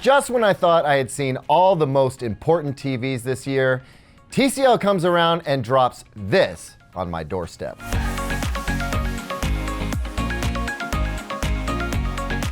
Just when I thought I had seen all the most important TVs this year, TCL comes around and drops this on my doorstep.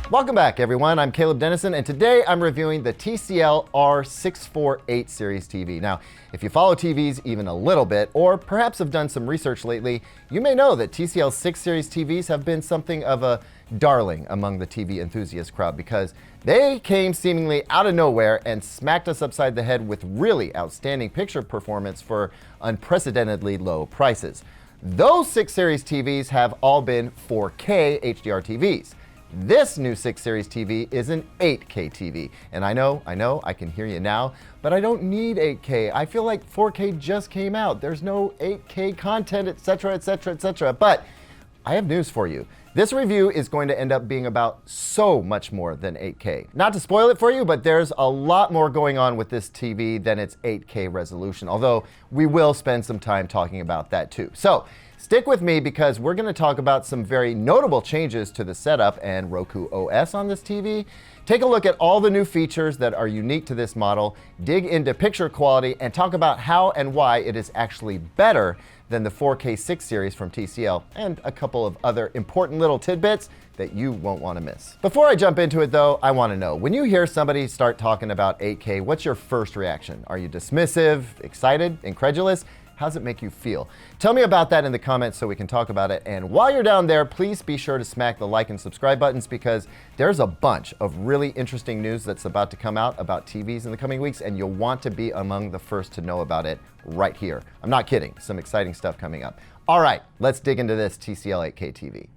Welcome back, everyone. I'm Caleb Dennison, and today I'm reviewing the TCL R648 series TV. Now, if you follow TVs even a little bit, or perhaps have done some research lately, you may know that TCL 6 series TVs have been something of a darling among the TV enthusiast crowd because they came seemingly out of nowhere and smacked us upside the head with really outstanding picture performance for unprecedentedly low prices. Those 6 series TVs have all been 4K HDR TVs. This new 6 series TV is an 8K TV. And I know, I can hear you now, but I don't need 8K. I feel like 4K just came out. There's no 8K content, etc., etc., etc. But I have news for you. This review is going to end up being about so much more than 8K. Not to spoil it for you, but there's a lot more going on with this TV than its 8K resolution, although we will spend some time talking about that too. So stick with me because we're going to talk about some very notable changes to the setup and Roku OS on this TV. Take a look at all the new features that are unique to this model, dig into picture quality, and talk about how and why it is actually better than the 4K 6 series from TCL, and a couple of other important little tidbits that you won't want to miss. Before I jump into it though, I want to know, when you hear somebody start talking about 8K, what's your first reaction? Are you dismissive, excited, incredulous? How does it make you feel? Tell me about that in the comments so we can talk about it. And while you're down there, please be sure to smack the like and subscribe buttons because there's a bunch of really interesting news that's about to come out about TVs in the coming weeks, and you'll want to be among the first to know about it right here. I'm not kidding, some exciting stuff coming up. All right, let's dig into this TCL 8K TV.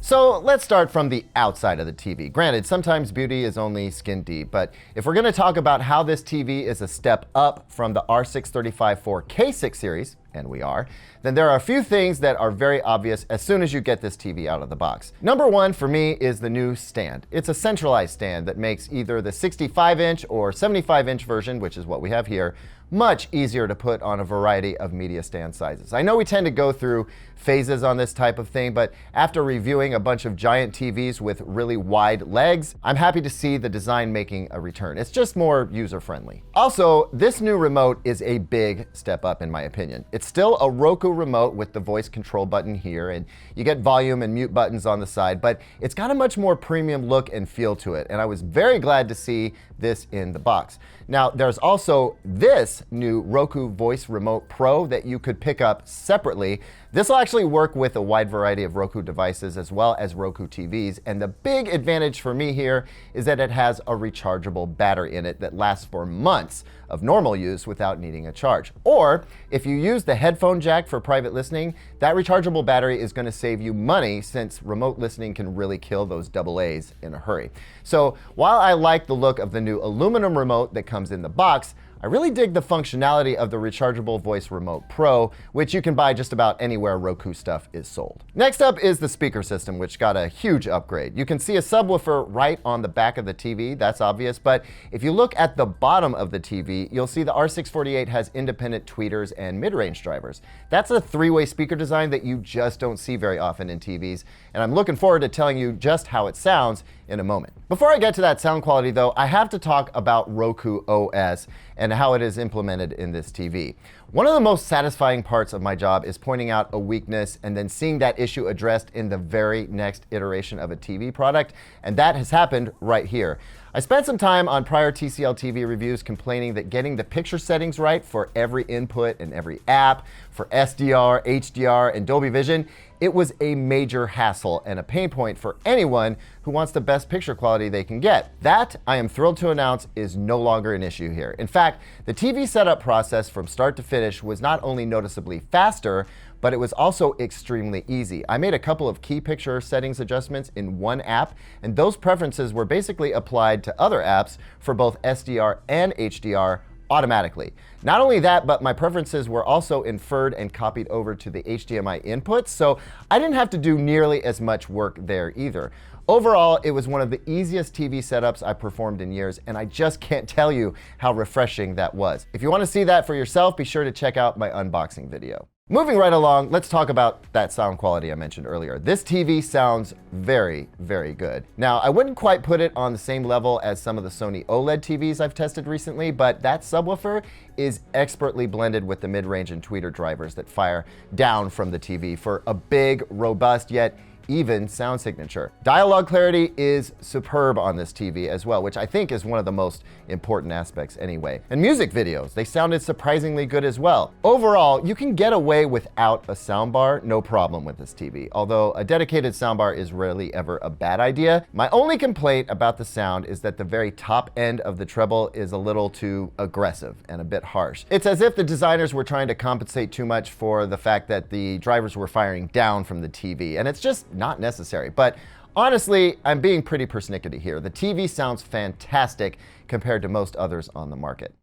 So let's start from the outside of the TV. Granted, sometimes beauty is only skin deep, but if we're going to talk about how this TV is a step up from the R635 4K 6 series, and we are, then there are a few things that are very obvious as soon as you get this TV out of the box. Number one for me is the new stand. It's a centralized stand that makes either the 65-inch or 75-inch version, which is what we have here, much easier to put on a variety of media stand sizes. I know we tend to go through phases on this type of thing, but after reviewing a bunch of giant TVs with really wide legs, I'm happy to see the design making a return. It's just more user-friendly. Also, this new remote is a big step up in my opinion. It's still a Roku remote with the voice control button here, and you get volume and mute buttons on the side, but it's got a much more premium look and feel to it, and I was very glad to see this in the box. Now, there's also this new Roku Voice Remote Pro that you could pick up separately. This will actually work with a wide variety of Roku devices as well as Roku TVs, and the big advantage for me here is that it has a rechargeable battery in it that lasts for months of normal use without needing a charge. Or if you use the headphone jack for private listening, that rechargeable battery is going to save you money since remote listening can really kill those AA's in a hurry. So while I like the look of the new aluminum remote that comes in the box, I really dig the functionality of the rechargeable Voice Remote Pro, which you can buy just about anywhere Roku stuff is sold. Next up is the speaker system, which got a huge upgrade. You can see a subwoofer right on the back of the TV, that's obvious, but if you look at the bottom of the TV, you'll see the R648 has independent tweeters and mid-range drivers. That's a three-way speaker design that you just don't see very often in TVs, and I'm looking forward to telling you just how it sounds in a moment. Before I get to that sound quality though, I have to talk about Roku OS and how it is implemented in this TV. One of the most satisfying parts of my job is pointing out a weakness and then seeing that issue addressed in the very next iteration of a TV product, and that has happened right here. I spent some time on prior TCL TV reviews complaining that getting the picture settings right for every input and every app, for SDR, HDR, and Dolby Vision, it was a major hassle and a pain point for anyone who wants the best picture quality they can get. That, I am thrilled to announce, is no longer an issue here. In fact, the TV setup process from start to finish was not only noticeably faster, but it was also extremely easy. I made a couple of key picture settings adjustments in one app, and those preferences were basically applied to other apps for both SDR and HDR automatically. Not only that, but my preferences were also inferred and copied over to the HDMI inputs, so I didn't have to do nearly as much work there either. Overall, it was one of the easiest TV setups I've performed in years, and I just can't tell you how refreshing that was. If you want to see that for yourself, be sure to check out my unboxing video. Moving right along, let's talk about that sound quality I mentioned earlier. This TV sounds very, very good. Now, I wouldn't quite put it on the same level as some of the Sony OLED TVs I've tested recently, but that subwoofer is expertly blended with the mid-range and tweeter drivers that fire down from the TV for a big, robust, yet even sound signature. Dialogue clarity is superb on this TV as well, which I think is one of the most important aspects anyway. And music videos, they sounded surprisingly good as well. Overall, you can get away without a soundbar, no problem with this TV, although a dedicated soundbar is rarely ever a bad idea. My only complaint about the sound is that the very top end of the treble is a little too aggressive and a bit harsh. It's as if the designers were trying to compensate too much for the fact that the drivers were firing down from the TV, and it's just not necessary. But honestly, I'm being pretty persnickety here. The TV sounds fantastic compared to most others on the market.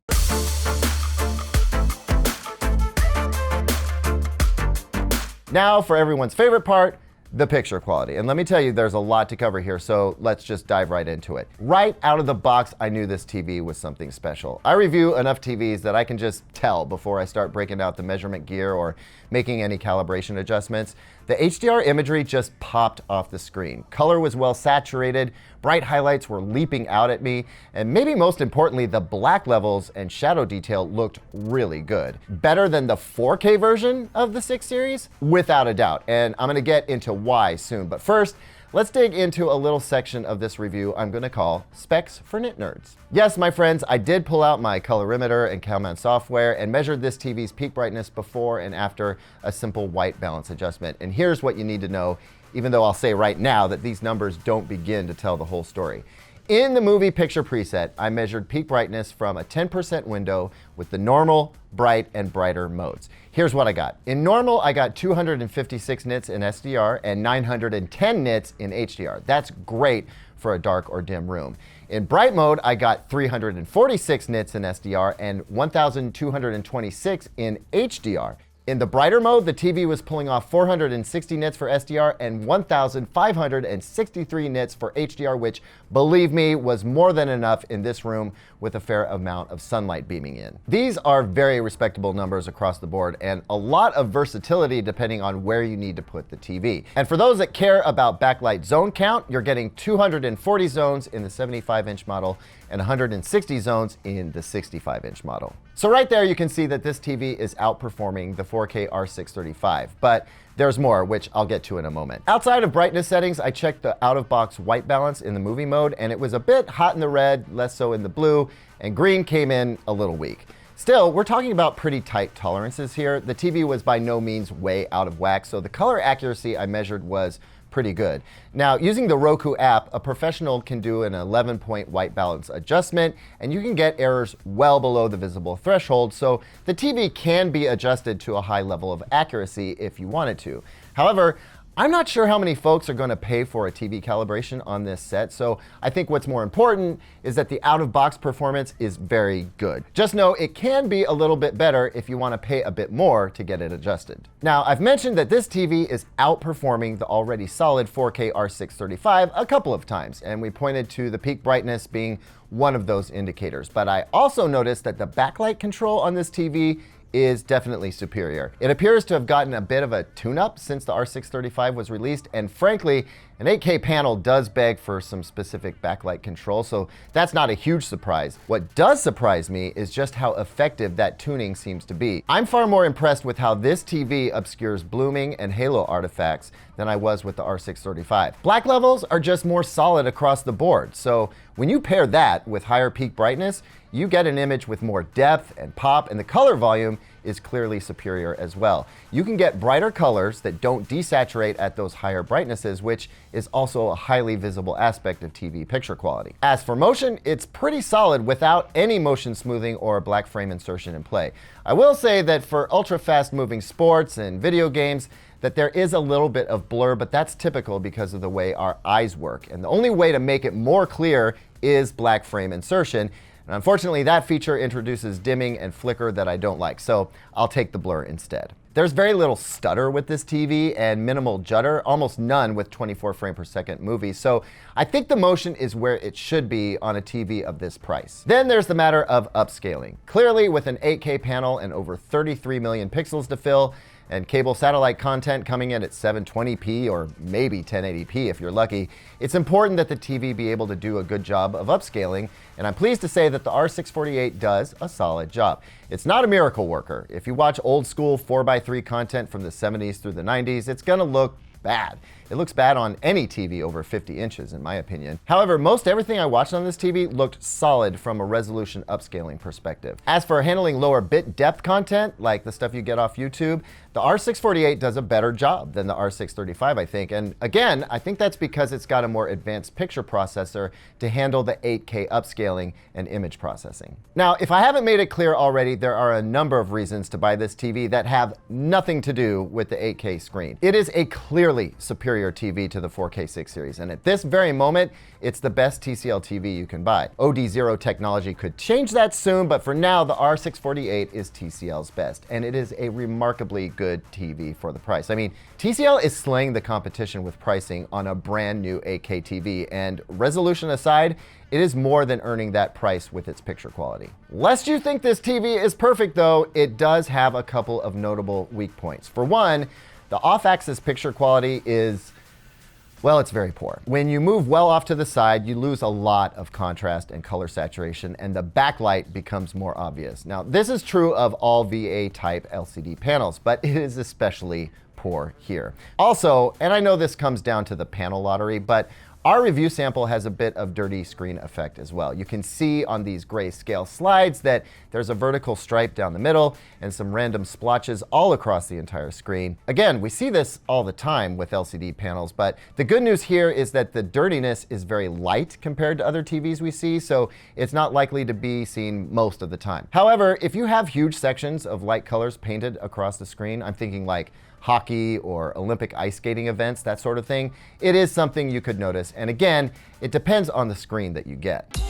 Now for everyone's favorite part, the picture quality. And let me tell you, there's a lot to cover here, so let's just dive right into it. Right out of the box, I knew this TV was something special. I review enough TVs that I can just tell before I start breaking out the measurement gear or making any calibration adjustments. The HDR imagery just popped off the screen. Color was well saturated, bright highlights were leaping out at me, and maybe most importantly, the black levels and shadow detail looked really good. Better than the 4K version of the 6 series? Without a doubt, and I'm gonna get into why soon. But first, let's dig into a little section of this review I'm gonna call Specs for Nit Nerds. Yes, my friends, I did pull out my colorimeter and CalMan software and measured this TV's peak brightness before and after a simple white balance adjustment. And here's what you need to know, even though I'll say right now that these numbers don't begin to tell the whole story. In the movie picture preset, I measured peak brightness from a 10% window with the normal, bright, and brighter modes. Here's what I got. In normal, I got 256 nits in SDR and 910 nits in HDR. That's great for a dark or dim room. In bright mode, I got 346 nits in SDR and 1,226 in HDR. In the brighter mode, the TV was pulling off 460 nits for SDR and 1,563 nits for HDR, which, believe me, was more than enough in this room with a fair amount of sunlight beaming in. These are very respectable numbers across the board and a lot of versatility depending on where you need to put the TV. And for those that care about backlight zone count, you're getting 240 zones in the 75-inch model and 160 zones in the 65-inch model. So right there you can see that this TV is outperforming the 4K R635, but there's more, which I'll get to in a moment. Outside of brightness settings, I checked the out-of-box white balance in the movie mode, and it was a bit hot in the red, less so in the blue, and green came in a little weak. Still, we're talking about pretty tight tolerances here. The TV was by no means way out of whack, so the color accuracy I measured was pretty good. Now, using the Roku app, a professional can do an 11-point white balance adjustment, and you can get errors well below the visible threshold, so the TV can be adjusted to a high level of accuracy if you wanted to. However, I'm not sure how many folks are going to pay for a TV calibration on this set, so I think what's more important is that the out-of-box performance is very good. Just know it can be a little bit better if you want to pay a bit more to get it adjusted. Now, I've mentioned that this TV is outperforming the already solid 4K R635 a couple of times, and we pointed to the peak brightness being one of those indicators. But I also noticed that the backlight control on this TV is definitely superior. It appears to have gotten a bit of a tune-up since the R635 was released, and frankly, an 8K panel does beg for some specific backlight control, so that's not a huge surprise. What does surprise me is just how effective that tuning seems to be. I'm far more impressed with how this TV obscures blooming and halo artifacts than I was with the R635. Black levels are just more solid across the board, so when you pair that with higher peak brightness, you get an image with more depth and pop, and the color volume is clearly superior as well. You can get brighter colors that don't desaturate at those higher brightnesses, which is also a highly visible aspect of TV picture quality. As for motion, it's pretty solid without any motion smoothing or black frame insertion in play. I will say that for ultra fast moving sports and video games, that there is a little bit of blur, but that's typical because of the way our eyes work. And the only way to make it more clear is black frame insertion. And unfortunately, that feature introduces dimming and flicker that I don't like, so I'll take the blur instead. There's very little stutter with this TV and minimal judder, almost none with 24 frame per second movies, so I think the motion is where it should be on a TV of this price. Then there's the matter of upscaling. Clearly, with an 8K panel and over 33 million pixels to fill, and cable satellite content coming in at 720p or maybe 1080p if you're lucky, it's important that the TV be able to do a good job of upscaling, and I'm pleased to say that the R648 does a solid job. It's not a miracle worker. If you watch old school 4x3 content from the 70s through the 90s, it's gonna look bad. It looks bad on any TV over 50 inches, in my opinion. However, most everything I watched on this TV looked solid from a resolution upscaling perspective. As for handling lower bit depth content, like the stuff you get off YouTube, the R648 does a better job than the R635, I think. And again, I think that's because it's got a more advanced picture processor to handle the 8K upscaling and image processing. Now, if I haven't made it clear already, there are a number of reasons to buy this TV that have nothing to do with the 8K screen. It is a clearly superior TV to the 4K6 series, and at this very moment, it's the best TCL TV you can buy. OD0 technology could change that soon, but for now, the R648 is TCL's best, and it is a remarkably good TV for the price. I mean, TCL is slaying the competition with pricing on a brand new 8K TV, and resolution aside, it is more than earning that price with its picture quality. Lest you think this TV is perfect though, it does have a couple of notable weak points. For one, the off-axis picture quality is, well, it's very poor. When you move well off to the side, you lose a lot of contrast and color saturation, and the backlight becomes more obvious. Now, this is true of all VA-type LCD panels, but it is especially poor here. Also, and I know this comes down to the panel lottery, but our review sample has a bit of dirty screen effect as well. You can see on these grayscale slides that there's a vertical stripe down the middle and some random splotches all across the entire screen. Again, we see this all the time with LCD panels, but the good news here is that the dirtiness is very light compared to other TVs we see, so it's not likely to be seen most of the time. However, if you have huge sections of light colors painted across the screen, I'm thinking like hockey or Olympic ice skating events, that sort of thing, it is something you could notice. And again, it depends on the screen that you get.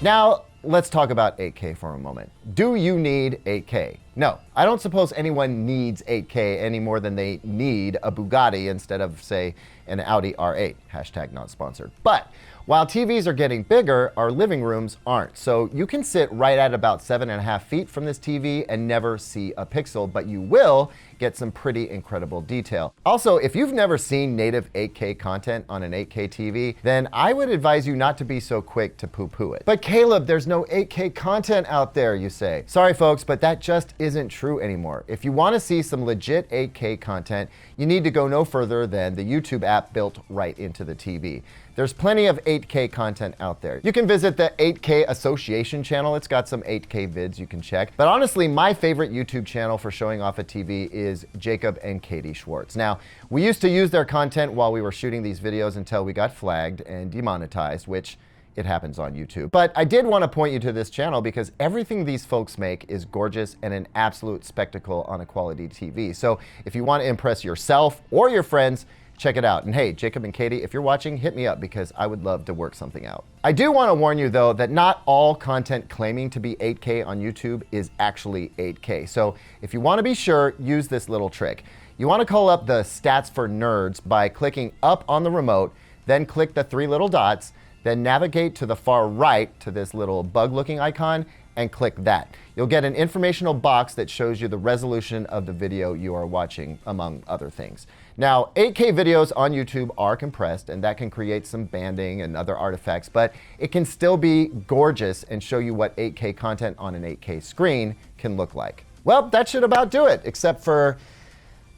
Now, let's talk about 8K for a moment. Do you need 8K? No, I don't suppose anyone needs 8K any more than they need a Bugatti instead of, say, an Audi R8, hashtag not sponsored. But while TVs are getting bigger, our living rooms aren't. So you can sit right at about 7.5 feet from this TV and never see a pixel, but you will get some pretty incredible detail. Also, if you've never seen native 8K content on an 8K TV, then I would advise you not to be so quick to poo-poo it. But Caleb, there's no 8K content out there, you say. Sorry folks, but that just isn't true anymore. If you want to see some legit 8K content, you need to go no further than the YouTube app built right into the TV. There's plenty of 8K content out there. You can visit the 8K Association channel. It's got some 8K vids you can check. But honestly, my favorite YouTube channel for showing off a TV is Jacob and Katie Schwartz. Now, we used to use their content while we were shooting these videos until we got flagged and demonetized, which it happens on YouTube. But I did want to point you to this channel because everything these folks make is gorgeous and an absolute spectacle on a quality TV. So if you want to impress yourself or your friends, check it out. And hey, Jacob and Katie, if you're watching, hit me up because I would love to work something out. I do want to warn you though that not all content claiming to be 8K on YouTube is actually 8K. So if you want to be sure, use this little trick. You want to call up the stats for nerds by clicking up on the remote, then click the three little dots, then navigate to the far right to this little bug-looking icon and click that. You'll get an informational box that shows you the resolution of the video you are watching, among other things. Now, 8K videos on YouTube are compressed, and that can create some banding and other artifacts, but it can still be gorgeous and show you what 8K content on an 8K screen can look like. Well, that should about do it, except for,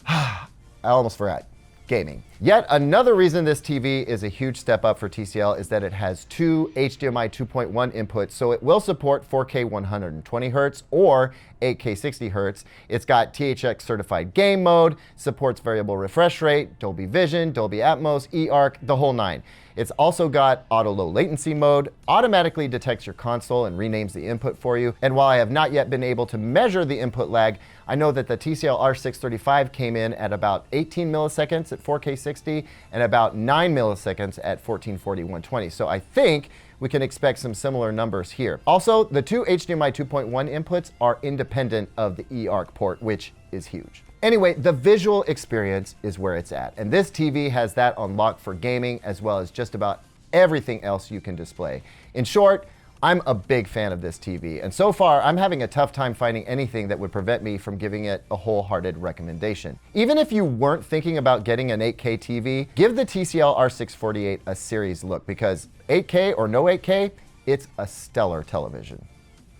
I almost forgot, gaming. Yet another reason this TV is a huge step up for TCL is that it has two HDMI 2.1 inputs, so it will support 4K 120Hz or 8K 60Hz. It's got THX certified game mode, supports variable refresh rate, Dolby Vision, Dolby Atmos, eARC, the whole nine. It's also got auto low latency mode, automatically detects your console and renames the input for you. And while I have not yet been able to measure the input lag, I know that the TCL R635 came in at about 18 milliseconds at 4K 60 and about 9 milliseconds at 1440-120. So I think we can expect some similar numbers here. Also, the two HDMI 2.1 inputs are independent of the eARC port, which is huge. Anyway, the visual experience is where it's at, and this TV has that unlocked for gaming as well as just about everything else you can display. In short, I'm a big fan of this TV, and so far I'm having a tough time finding anything that would prevent me from giving it a wholehearted recommendation. Even if you weren't thinking about getting an 8K TV, give the TCL R648 a serious look, because 8K or no 8K, it's a stellar television.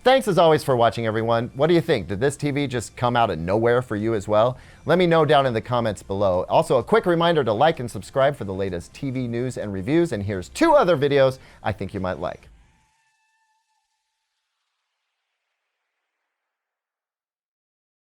Thanks as always for watching, everyone. What do you think? Did this TV just come out of nowhere for you as well? Let me know down in the comments below. Also, a quick reminder to like and subscribe for the latest TV news and reviews, and here's 2 other videos I think you might like.